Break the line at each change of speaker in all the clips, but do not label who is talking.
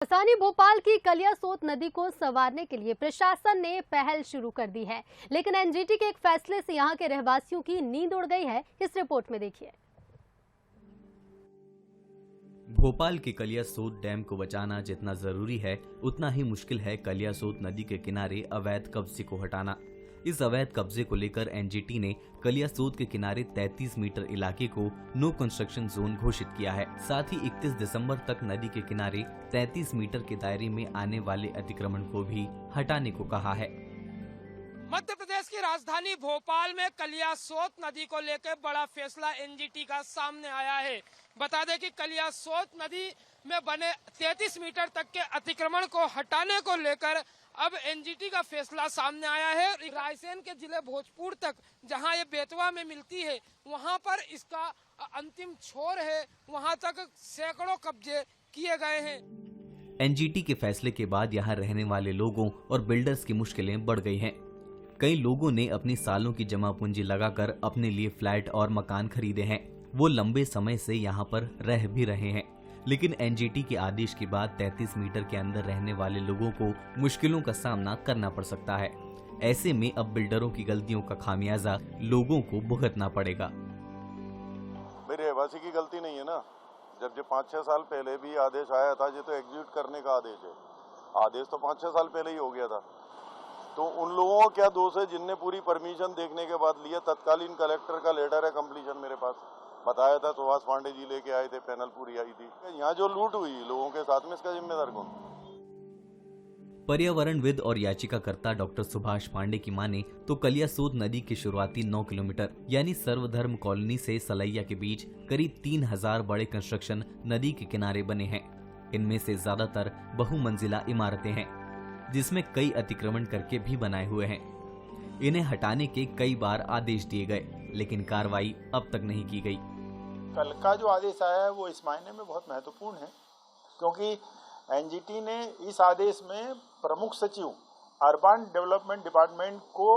राजधानी भोपाल की कलियासोत नदी को संवारने के लिए प्रशासन ने पहल शुरू कर दी है, लेकिन एनजीटी के एक फैसले से यहां के रहवासियों की नींद उड़ गई है। इस रिपोर्ट में देखिए।
भोपाल के कलियासोत डैम को बचाना जितना जरूरी है, उतना ही मुश्किल है कलियासोत नदी के किनारे अवैध कब्जे को हटाना। इस अवैध कब्जे को लेकर एनजीटी ने कलियासोत के किनारे 33 मीटर इलाके को नो कंस्ट्रक्शन जोन घोषित किया है। साथ ही 31 दिसंबर तक नदी के किनारे 33 मीटर के दायरे में आने वाले अतिक्रमण को भी हटाने को कहा है।
मध्य प्रदेश की राजधानी भोपाल में कलियासोत नदी को लेकर बड़ा फैसला एनजीटी का सामने आया है। बता दें कि कलियासोत नदी में बने 33 मीटर तक के अतिक्रमण को हटाने को लेकर अब एनजीटी का फैसला सामने आया है। रायसेन के जिले भोजपुर तक, जहां ये बेतवा में मिलती है, वहां पर इसका अंतिम छोर है, वहां तक सैकड़ों कब्जे किए गए हैं।
एनजीटी के फैसले के बाद यहां रहने वाले लोगों और बिल्डर्स की मुश्किलें बढ़ गई हैं। कई लोगों ने अपनी सालों की जमा पूंजी लगाकर अपने लिए फ्लैट और मकान खरीदे हैं। वो लंबे समय से यहाँ पर रह भी रहे हैं, लेकिन एनजीटी के आदेश के बाद 33 मीटर के अंदर रहने वाले लोगों को मुश्किलों का सामना करना पड़ सकता है। ऐसे में अब बिल्डरों की गलतियों का खामियाजा लोगों को भुगतना पड़ेगा।
मेरे रहवासी की गलती नहीं है ना। जब 5-6 साल पहले भी आदेश आया था, ये तो एग्जीक्यूट करने का आदेश है। आदेश तो 5-6 साल पहले ही हो गया था, तो उन लोगों का क्या दोष है जिनने पूरी परमिशन देखने के बाद लिया। तत्कालीन कलेक्टर का लेटर है कंप्लीशन मेरे पास, बताया था। सुभाष पांडे जी लेके आए थे, पैनल पूरी आई थी। यहाँ जो लूट हुई लोगों के साथ में, इसका जिम्मेदार कौन?
पर्यावरणविद और याचिकाकर्ता डॉक्टर सुभाष पांडे की माने तो कलियासोत नदी के शुरुआती 9 किलोमीटर यानी सर्वधर्म कॉलोनी से सलैया के बीच करीब 3000 बड़े कंस्ट्रक्शन नदी के किनारे बने हैं। इनमें से ज्यादातर बहुमंजिला इमारतें हैं, जिसमें कई अतिक्रमण करके भी बनाए हुए हैं। इन्हें हटाने के कई बार आदेश दिए गए, लेकिन कार्रवाई अब तक नहीं की गई।
कल का जो आदेश आया है वो इस मायने में बहुत महत्वपूर्ण है, क्योंकि एनजीटी ने इस आदेश में प्रमुख सचिव अर्बन डेवलपमेंट डिपार्टमेंट को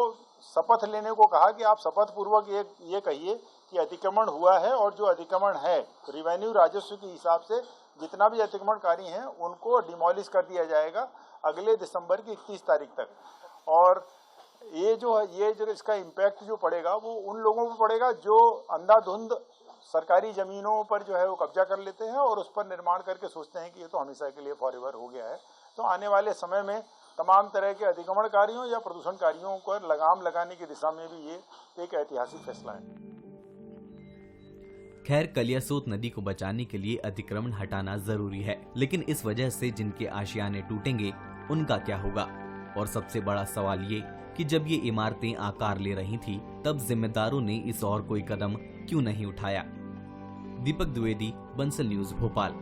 शपथ लेने को कहा कि आप शपथ पूर्वक ये कहिए कि अतिक्रमण हुआ है, और जो अतिक्रमण है रेवेन्यू राजस्व के हिसाब से जितना भी अतिक्रमणकारी हैं उनको डिमोलिश कर दिया जाएगा अगले दिसंबर की 31 तारीख तक। और ये जो इसका इम्पैक्ट जो पड़ेगा वो उन लोगों पर पड़ेगा जो अंधाधुंध सरकारी जमीनों पर जो है वो कब्जा कर लेते हैं और उस पर निर्माण करके सोचते हैं कि ये तो हमेशा के लिए फॉरएवर हो गया है। तो आने वाले समय में तमाम तरह के अतिक्रमणकारियों या प्रदूषणकारियों को लगाम लगाने की दिशा में भी ये एक ऐतिहासिक फैसला है।
खैर, कलियासोत नदी को बचाने के लिए अतिक्रमण हटाना जरूरी है, लेकिन इस वजह से जिनके आशियाने टूटेंगे उनका क्या होगा? और सबसे बड़ा सवाल ये कि जब ये इमारतें आकार ले रही थी, तब जिम्मेदारों ने इस और कोई कदम क्यों नहीं उठाया? दीपक द्विवेदी, बंसल न्यूज, भोपाल।